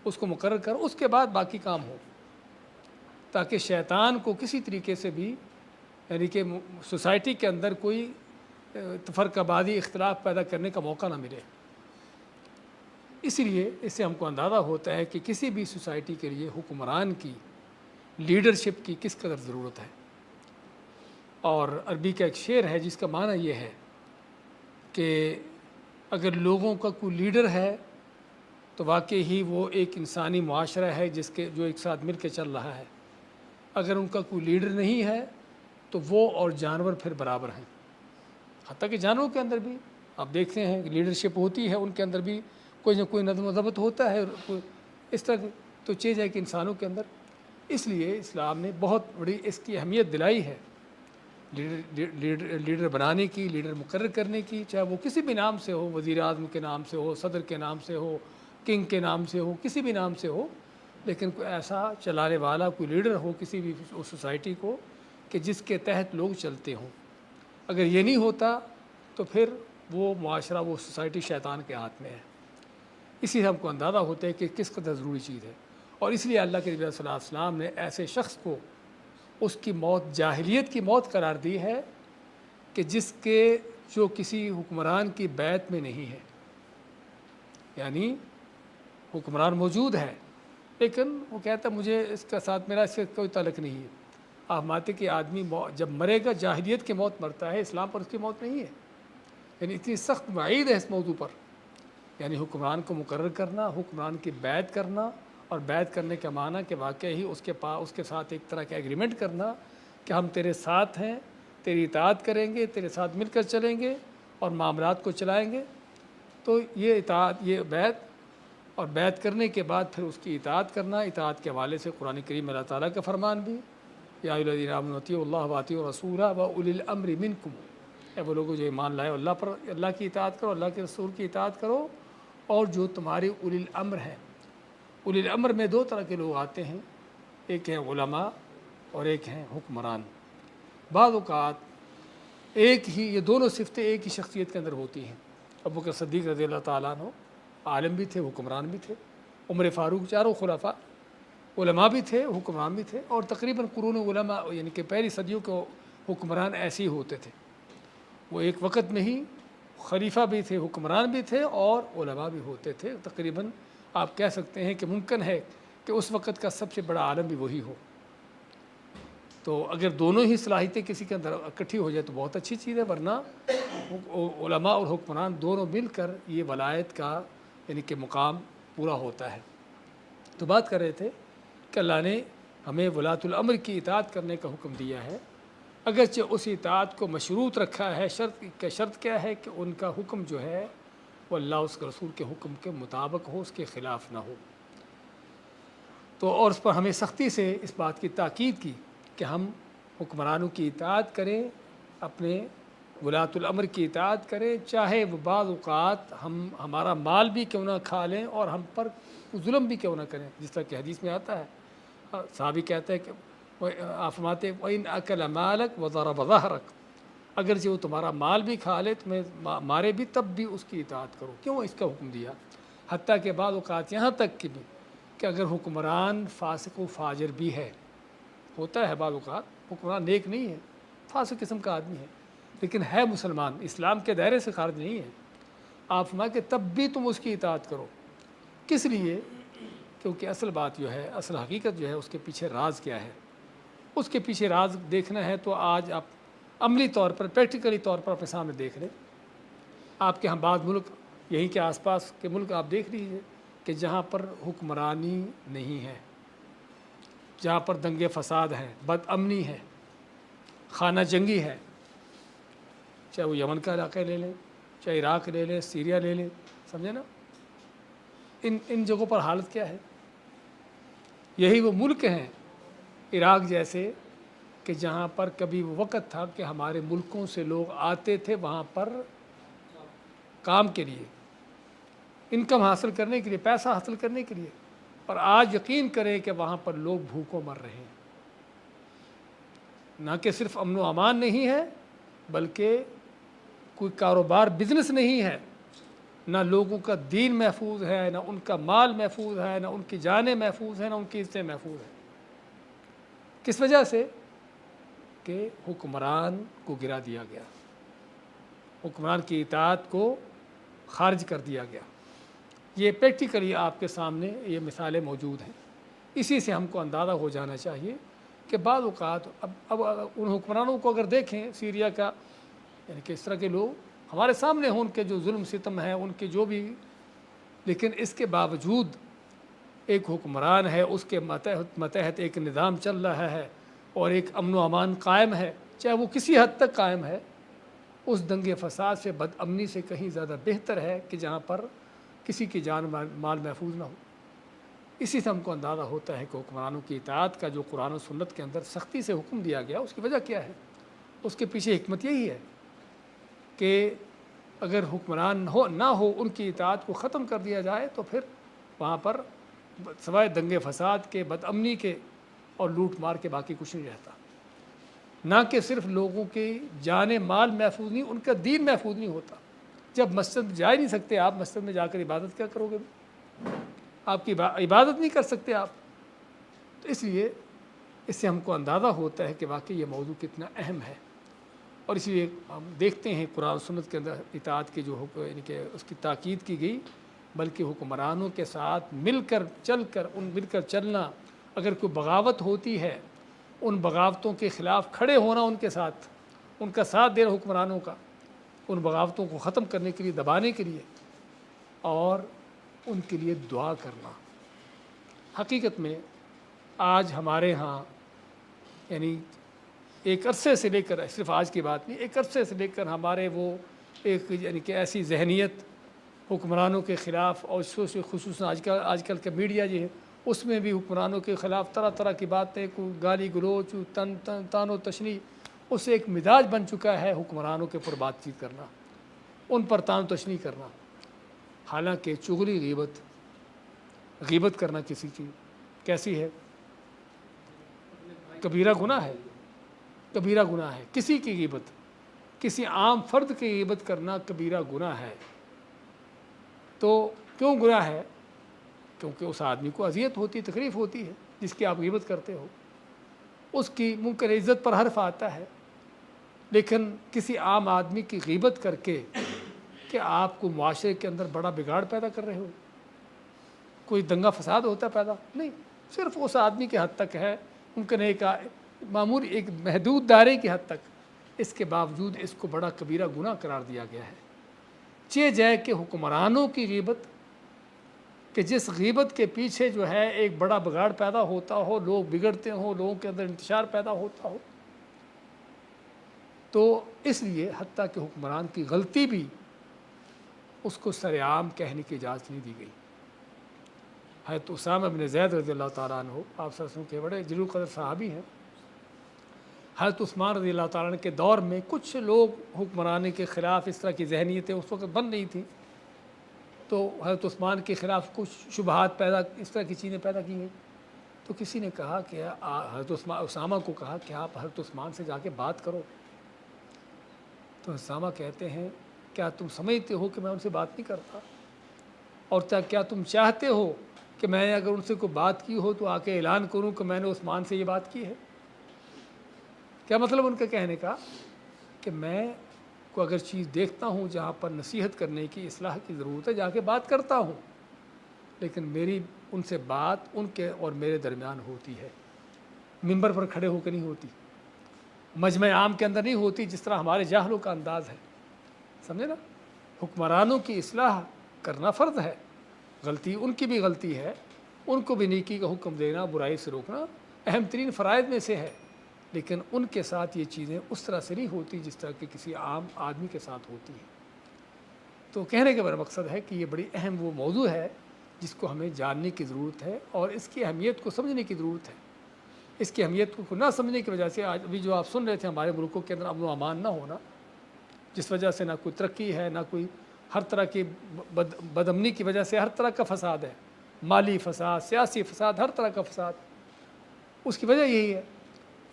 S2: اس کو مقرر کرو، اس کے بعد باقی کام ہو، تاکہ شیطان کو کسی طریقے سے بھی یعنی کہ سوسائٹی کے اندر کوئی تفرقہ بازی، اختلاف پیدا کرنے کا موقع نہ ملے۔ اسی لیے اس سے ہم کو اندازہ ہوتا ہے کہ کسی بھی سوسائٹی کے لیے حکمران کی لیڈرشپ کی کس قدر ضرورت ہے۔ اور عربی کا ایک شعر ہے جس کا معنی یہ ہے کہ اگر لوگوں کا کوئی لیڈر ہے تو واقعی ہی وہ ایک انسانی معاشرہ ہے جو ایک ساتھ مل کے چل رہا ہے۔ اگر ان کا کوئی لیڈر نہیں ہے تو وہ اور جانور پھر برابر ہیں۔ حتیٰ کہ جانوروں کے اندر بھی آپ دیکھتے ہیں کہ لیڈرشپ ہوتی ہے، ان کے اندر بھی کوئی نہ کوئی نظم و ضبط ہوتا ہے، اس طرح تو چیز ہے کہ انسانوں کے اندر۔ اس لیے اسلام نے بہت بڑی اس کی اہمیت دلائی ہے لیڈر بنانے کی، لیڈر مقرر کرنے کی، چاہے وہ کسی بھی نام سے ہو، وزیر اعظم کے نام سے ہو، صدر کے نام سے ہو، کنگ کے نام سے ہو، کسی بھی نام سے ہو، لیکن کوئی ایسا چلانے والا کوئی لیڈر ہو کسی بھی سوسائٹی کو کہ جس کے تحت لوگ چلتے ہوں۔ اگر یہ نہیں ہوتا تو پھر وہ معاشرہ، وہ سوسائٹی شیطان کے ہاتھ میں ہے۔ اسی سے ہم کو اندازہ ہوتا ہے کہ کس قدر ضروری چیز ہے، اور اس لیے اللہ کے نبی صلی اللہ علیہ وسلم نے ایسے شخص کو اس کی موت جاہلیت کی موت قرار دی ہے کہ جو کسی حکمران کی بیعت میں نہیں ہے، یعنی حکمران موجود ہے لیکن وہ کہتا ہے مجھے اس کے ساتھ میرا اس سے کوئی تعلق نہیں ہے۔ آپ مانتے کہ آدمی جب مرے گا جاہلیت کی موت مرتا ہے، اسلام پر اس کی موت نہیں ہے۔ یعنی اتنی سخت وعید ہے اس موضوع پر، یعنی حکمران کو مقرر کرنا، حکمران کی بیعت کرنا، اور بیعت کرنے کا معنی کہ واقعی ہی اس کے ساتھ ایک طرح کا ایگریمنٹ کرنا کہ ہم تیرے ساتھ ہیں، تیری اطاعت کریں گے، تیرے ساتھ مل کر چلیں گے اور معاملات کو چلائیں گے۔ تو یہ اطاعت، یہ بیعت، اور بیعت کرنے کے بعد پھر اس کی اطاعت کرنا۔ اطاعت کے حوالے سے قرآن کریم اللہ تعالیٰ کا فرمان بھی، یا ایھا الذین آمنوا اطیعوا اللہ واطیعوا الرسول واولی الامر منکم، اے وہ لوگوں جو ایمان لائے اللہ پر، اللہ کی اطاعت کرو، اللہ کے رسول کی اطاعت کرو، اور جو تمہارے اولی الامر ہیں۔ اولی الامر میں دو طرح کے لوگ آتے ہیں، ایک ہیں علماء اور ایک ہیں حکمران۔ بعض اوقات ایک ہی، یہ دونوں صفتیں ایک ہی شخصیت کے اندر ہوتی ہیں۔ ابو بکر صدیق رضی اللہ تعالیٰ عنہ عالم بھی تھے، حکمران بھی تھے۔ عمر فاروق، چاروں خلفاء علماء بھی تھے، حکمران بھی تھے، اور تقریباً قرون علماء یعنی کہ پہلی صدیوں کے حکمران ایسے ہی ہوتے تھے۔ وہ ایک وقت میں ہی خلیفہ بھی تھے، حکمران بھی تھے، اور علماء بھی ہوتے تھے۔ تقریباً آپ کہہ سکتے ہیں کہ ممکن ہے کہ اس وقت کا سب سے بڑا عالم بھی وہی ہو۔ تو اگر دونوں ہی صلاحیتیں کسی کے اندر اکٹھی ہو جائے تو بہت اچھی چیز ہے، ورنہ علماء اور حکمران دونوں مل کر یہ ولایت کا یعنی کہ مقام پورا ہوتا ہے۔ تو بات کر رہے تھے کہ اللہ نے ہمیں ولاۃ الامر کی اطاعت کرنے کا حکم دیا ہے، اگرچہ اس اطاعت کو مشروط رکھا ہے، شرط کیا ہے کہ ان کا حکم جو ہے وہ اللہ اس کے رسول کے حکم کے مطابق ہو، اس کے خلاف نہ ہو۔ تو اور اس پر ہمیں سختی سے اس بات کی تاکید کی کہ ہم حکمرانوں کی اطاعت کریں، اپنے ولاۃ الامر کی اطاعت کریں، چاہے وہ بعض اوقات ہمارا مال بھی کیوں نہ کھا لیں اور ہم پر ظلم بھی کیوں نہ کریں، جس طرح کہ حدیث میں آتا ہے، صحابی کہتے ہیں کہ آپ فرماتے ہیں وَإِنْ أَكَلَ مَالَكَ وَضَرَبَ ظَهْرَكَ، اگرچہ وہ تمہارا مال بھی کھا لے تمہیں مارے بھی تب بھی اس کی اطاعت کرو، کیوں اس کا حکم دیا؟ حتیٰ کہ بعض اوقات یہاں تک کہ اگر حکمران فاسق و فاجر بھی ہے، ہوتا ہے بعض اوقات حکمران نیک نہیں ہے، فاسق قسم کا آدمی ہے، لیکن ہے مسلمان، اسلام کے دائرے سے خارج نہیں ہے، آپ فرمائیں کہ تب بھی تم اس کی اطاعت کرو۔ کس لیے؟ کیونکہ اصل بات جو ہے، اصل حقیقت جو ہے، اس کے پیچھے راز کیا ہے، اس کے پیچھے راز دیکھنا ہے تو آج آپ عملی طور پر، پریکٹیکلی طور پر اپنے سامنے دیکھ لیں۔ آپ کے ہم بعض ملک، یہیں کے آس پاس کے ملک آپ دیکھ لیجیے کہ جہاں پر حکمرانی نہیں ہے، جہاں پر دنگے فساد ہیں، بد امنی ہے، خانہ جنگی ہے، چاہے وہ یمن کا علاقہ لے لیں، چاہے عراق لے لیں، سیریا لے لیں، سمجھے نا، ان جگہوں پر حالت کیا ہے؟ یہی وہ ملک ہیں عراق جیسے کہ جہاں پر کبھی وہ وقت تھا کہ ہمارے ملکوں سے لوگ آتے تھے وہاں پر کام کے لیے، انکم حاصل کرنے کے لیے، پیسہ حاصل کرنے کے لیے، اور آج یقین کریں کہ وہاں پر لوگ بھوکوں مر رہے ہیں۔ نہ کہ صرف امن و امان نہیں ہے، بلکہ کوئی کاروبار بزنس نہیں ہے، نہ لوگوں کا دین محفوظ ہے، نہ ان کا مال محفوظ ہے، نہ ان کی جانیں محفوظ ہیں، نہ ان کی عزتیں محفوظ ہیں۔ کس وجہ سے؟ کہ حکمران کو گرا دیا گیا، حکمران کی اطاعت کو خارج کر دیا گیا۔ یہ پریکٹیکلی آپ کے سامنے یہ مثالیں موجود ہیں۔ اسی سے ہم کو اندازہ ہو جانا چاہیے کہ بعض اوقات اب ان حکمرانوں کو اگر دیکھیں سیریا کا، یعنی کہ اس طرح کے لوگ ہمارے سامنے ہوں، ان کے جو ظلم ستم ہیں، ان کے جو بھی، لیکن اس کے باوجود ایک حکمران ہے، اس کے ماتحت ایک نظام چل رہا ہے اور ایک امن و امان قائم ہے، چاہے وہ کسی حد تک قائم ہے، اس دنگے فساد سے، بد امنی سے کہیں زیادہ بہتر ہے کہ جہاں پر کسی کی جان مال محفوظ نہ ہو۔ اسی سے ہم کو اندازہ ہوتا ہے کہ حکمرانوں کی اطاعت کا جو قرآن و سنت کے اندر سختی سے حکم دیا گیا، اس کی وجہ کیا ہے؟ اس کے پیچھے حکمت یہی ہے کہ اگر حکمران نہ ہو، ان کی اطاعت کو ختم کر دیا جائے تو پھر وہاں پر سوائے دنگے فساد کے، بد امنی کے اور لوٹ مار کے باقی کچھ نہیں رہتا۔ نہ کہ صرف لوگوں کی جان مال محفوظ نہیں، ان کا دین محفوظ نہیں ہوتا۔ جب مسجد میں جا ہی نہیں سکتے آپ، مسجد میں جا کر عبادت کیا کرو گے؟ آپ کی عبادت نہیں کر سکتے آپ۔ تو اس لیے اس سے ہم کو اندازہ ہوتا ہے کہ واقعی یہ موضوع کتنا اہم ہے، اور اس لیے ہم دیکھتے ہیں قرآن و سنت کے اندر اطاعت کی جو یعنی کہ اس کی تاکید کی گئی، بلکہ حکمرانوں کے ساتھ مل کر چلنا، اگر کوئی بغاوت ہوتی ہے، ان بغاوتوں کے خلاف کھڑے ہونا، ان کے ساتھ، ان کا ساتھ دینا حکمرانوں کا، ان بغاوتوں کو ختم کرنے کے لیے، دبانے کے لیے، اور ان کے لیے دعا کرنا۔ حقیقت میں آج ہمارے ہاں یعنی ایک عرصے سے لے کر، صرف آج کی بات نہیں، ایک عرصے سے لے کر ہمارے وہ ایک یعنی کہ ایسی ذہنیت حکمرانوں کے خلاف، اور خصوصاً آج کل کا میڈیا جو ہے اس میں بھی حکمرانوں کے خلاف طرح طرح کی باتیں، کوئی گالی گلوچ، تان و تشنیع، اس سے ایک مزاج بن چکا ہے حکمرانوں کے اوپر بات چیت کرنا، ان پر تان و تشنیع کرنا۔ حالانکہ چغلی غیبت کرنا کسی کی کیسی ہے؟ کبیرہ گناہ ہے، کبیرہ گناہ ہے۔ کسی کی غیبت، کسی عام فرد کی غیبت کرنا کبیرہ گناہ ہے۔ تو کیوں گناہ ہے؟ کیونکہ اس آدمی کو اذیت ہوتی، تکلیف ہوتی ہے جس کی آپ غیبت کرتے ہو، اس کی منکر عزت پر حرف آتا ہے۔ لیکن کسی عام آدمی کی غیبت کر کے کہ آپ کو معاشرے کے اندر بڑا بگاڑ پیدا کر رہے ہو، کوئی دنگا فساد ہوتا ہے پیدا نہیں، صرف اس آدمی کے حد تک ہے۔ ممکن ہے کہ معمولی ایک محدود دائرے کی حد تک، اس کے باوجود اس کو بڑا کبیرہ گناہ قرار دیا گیا ہے۔ چہ جائے کہ حکمرانوں کی غیبت، کہ جس غیبت کے پیچھے جو ہے ایک بڑا بگاڑ پیدا ہوتا ہو، لوگ بگڑتے ہوں، لوگوں کے اندر انتشار پیدا ہوتا ہو، تو اس لیے حتیٰ کہ حکمران کی غلطی بھی اس کو سر عام کہنے کی اجازت نہیں دی گئی۔ حضرت اسامہ بن زید رضی اللہ تعالیٰ عنہ آپ صلی اللہ علیہ وسلم کے بڑے جلیل قدر صحابی ہیں۔ حضرت عثمان رضی اللہ تعالیٰ عنہ کے دور میں کچھ لوگ حکمرانی کے خلاف اس طرح کی ذہنیتیں اس وقت بن رہی تھیں، تو حضرت عثمان کے خلاف کچھ شبہات پیدا، اس طرح کی چیزیں پیدا کی گئیں۔ تو کسی نے کہا کہ حضرت اسامہ کو کہا کہ آپ حضرت عثمان سے جا کے بات کرو۔ تو اسامہ کہتے ہیں کیا تم سمجھتے ہو کہ میں ان سے بات نہیں کرتا؟ اور کیا تم چاہتے ہو کہ میں نے اگر ان سے کوئی بات کی ہو تو آ کے اعلان کروں کہ میں نے عثمان سے یہ بات کی ہے؟ کیا مطلب ان کا کہنے کا؟ کہ میں کو اگر چیز دیکھتا ہوں جہاں پر نصیحت کرنے کی، اصلاح کی ضرورت ہے، جا کے بات کرتا ہوں، لیکن میری ان سے بات ان کے اور میرے درمیان ہوتی ہے، منبر پر کھڑے ہو کے نہیں ہوتی، مجمع عام کے اندر نہیں ہوتی، جس طرح ہمارے جاہلوں کا انداز ہے۔ سمجھے نا؟ حکمرانوں کی اصلاح کرنا فرض ہے، غلطی ان کی بھی غلطی ہے، ان کو بھی نیکی کا حکم دینا، برائی سے روکنا اہم ترین فرائض میں سے ہے، لیکن ان کے ساتھ یہ چیزیں اس طرح سے نہیں ہوتی جس طرح کہ کسی عام آدمی کے ساتھ ہوتی ہیں۔ تو کہنے کا میرا مقصد ہے کہ یہ بڑی اہم وہ موضوع ہے جس کو ہمیں جاننے کی ضرورت ہے اور اس کی اہمیت کو سمجھنے کی ضرورت ہے۔ اس کی اہمیت کو نہ سمجھنے کی وجہ سے آج ابھی جو آپ سن رہے تھے ہمارے ملکوں کے اندر امن و امان نہ ہونا، جس وجہ سے نہ کوئی ترقی ہے، نہ کوئی، ہر طرح کی بدامنی کی وجہ سے ہر طرح کا فساد ہے، مالی فساد، سیاسی فساد، ہر طرح کا فساد، اس کی وجہ یہی ہے۔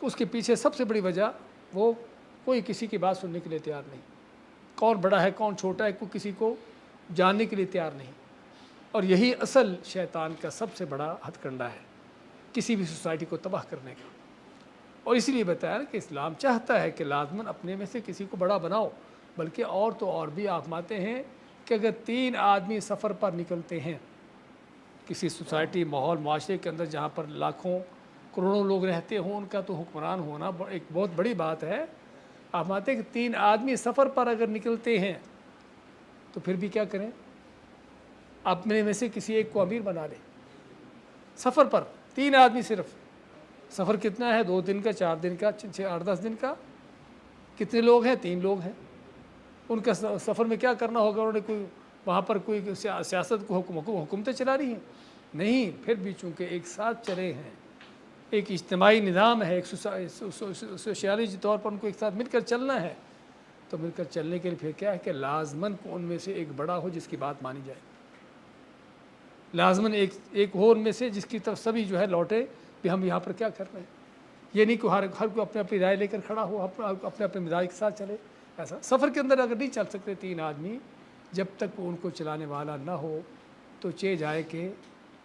S2: اس کے پیچھے سب سے بڑی وجہ وہ کوئی کسی کی بات سننے کے لیے تیار نہیں، کون بڑا ہے کون چھوٹا ہے کوئی کسی کو جاننے کے لیے تیار نہیں، اور یہی اصل شیطان کا سب سے بڑا ہتھ کنڈا ہے کسی بھی سوسائٹی کو تباہ کرنے کا۔ اور اسی لیے بتایا کہ اسلام چاہتا ہے کہ لازماً اپنے میں سے کسی کو بڑا بناؤ، بلکہ اور تو اور بھی آپ مانتے ہیں کہ اگر 3 آدمی سفر پر نکلتے ہیں کسی سوسائٹی، ماحول، معاشرے کے اندر جہاں پر لاکھوں کروڑوں لوگ رہتے ہوں، ان کا تو حکمران ہونا ایک بہت بڑی بات ہے۔ آپ مانتے ہیں کہ 3 آدمی سفر پر اگر نکلتے ہیں تو پھر بھی کیا کریں؟ اپنے میں سے کسی ایک کو امیر بنا لیں۔ سفر پر 3 آدمی صرف، سفر کتنا ہے؟ 2 دن کا، 4 دن کا، 8-10 دن کا، کتنے لوگ ہیں؟ 3 لوگ ہیں۔ ان کا سفر میں کیا کرنا ہوگا؟ انہوں نے کوئی وہاں پر کوئی سیاست کو حکومتیں چلا رہی ہیں؟ نہیں، پھر بھی چونکہ ایک ساتھ چلے ہیں، ایک اجتماعی نظام ہے، ایک سوشیالوجی طور پر ان کو ایک ساتھ مل کر چلنا ہے، تو مل کر چلنے کے لیے پھر کیا ہے کہ لازماً ان میں سے ایک بڑا ہو جس کی بات مانی جائے، لازماً ایک ہو ان میں سے جس کی طرف سبھی جو ہے لوٹے کہ ہم یہاں پر کیا کر رہے ہیں۔ یہ نہیں کہ ہر کو اپنے اپنی رائے لے کر کھڑا ہو، اپنے اپنے مزاج کے ساتھ چلے۔ ایسا سفر کے اندر اگر نہیں چل سکتے 3 آدمی، جب تک ان کو چلانے والا نہ ہو، تو چہ جائے کہ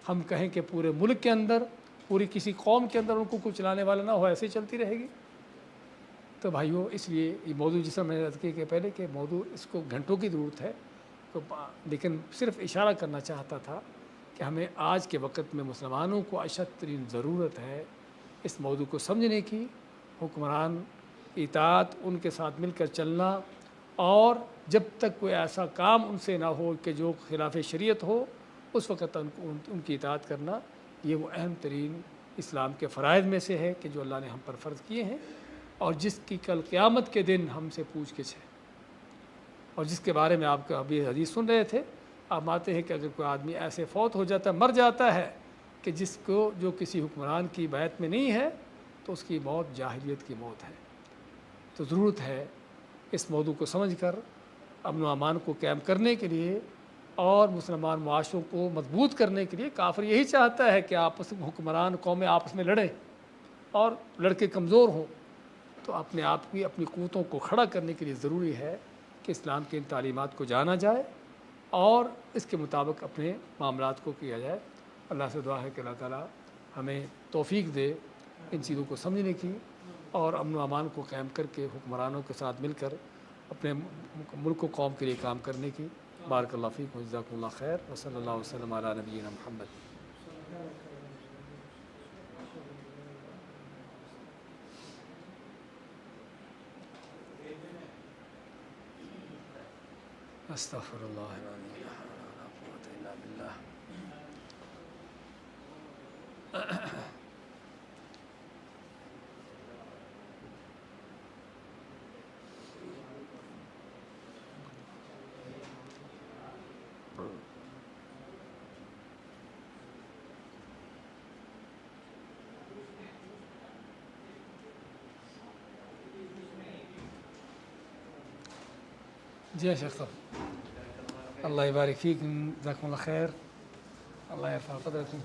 S2: ہم کہیں کہ پورے ملک کے اندر، پوری کسی قوم کے اندر ان کو کوئی چلانے والا نہ ہو، ایسے ہی چلتی رہے گی۔ تو بھائیو، اس لیے یہ موضوع جس طرح میں نے عرض کیا کہ پہلے کہ موضوع اس کو گھنٹوں کی ضرورت ہے، لیکن صرف اشارہ کرنا چاہتا تھا کہ ہمیں آج کے وقت میں مسلمانوں کو اشد ترین ضرورت ہے اس موضوع کو سمجھنے کی، حکمران اطاعت، ان کے ساتھ مل کر چلنا، اور جب تک کوئی ایسا کام ان سے نہ ہو کہ جو خلاف شریعت ہو، اس وقت ان کی اطاعت کرنا، یہ وہ اہم ترین اسلام کے فرائض میں سے ہے کہ جو اللہ نے ہم پر فرض کیے ہیں، اور جس کی کل قیامت کے دن ہم سے پوچھ گچھ ہے، اور جس کے بارے میں آپ کا ابھی حدیث سن رہے تھے۔ آپ مانتے ہیں کہ اگر کوئی آدمی ایسے فوت ہو جاتا ہے، مر جاتا ہے کہ جس کو جو کسی حکمران کی بیعت میں نہیں ہے، تو اس کی موت جاہلیت کی موت ہے۔ تو ضرورت ہے اس موضوع کو سمجھ کر امن و امان کو قائم کرنے کے لیے اور مسلمان معاشروں کو مضبوط کرنے کے لیے، کافر یہی چاہتا ہے کہ آپس میں حکمران قومیں آپس میں لڑیں اور لڑکے کمزور ہوں، تو اپنے آپ کی اپنی قوتوں کو کھڑا کرنے کے لیے ضروری ہے کہ اسلام کے ان تعلیمات کو جانا جائے اور اس کے مطابق اپنے معاملات کو کیا جائے۔ اللہ سے دعا ہے کہ اللہ تعالیٰ ہمیں توفیق دے ان چیزوں کو سمجھنے کی اور امن و امان کو قائم کر کے حکمرانوں کے ساتھ مل کر اپنے ملک و قوم کے لیے کام کرنے کی۔ بارک اللہ فیکم و جزاکم اللہ خیر، وصلی اللہ وسلم علی نبینا محمد۔ استغفر اللہ العظیم لا حول ولا قوة الا باللہ. جی يا شيخ طب الله يبارك فيكم، جزاكم الله خير، الله يرفع قدركم.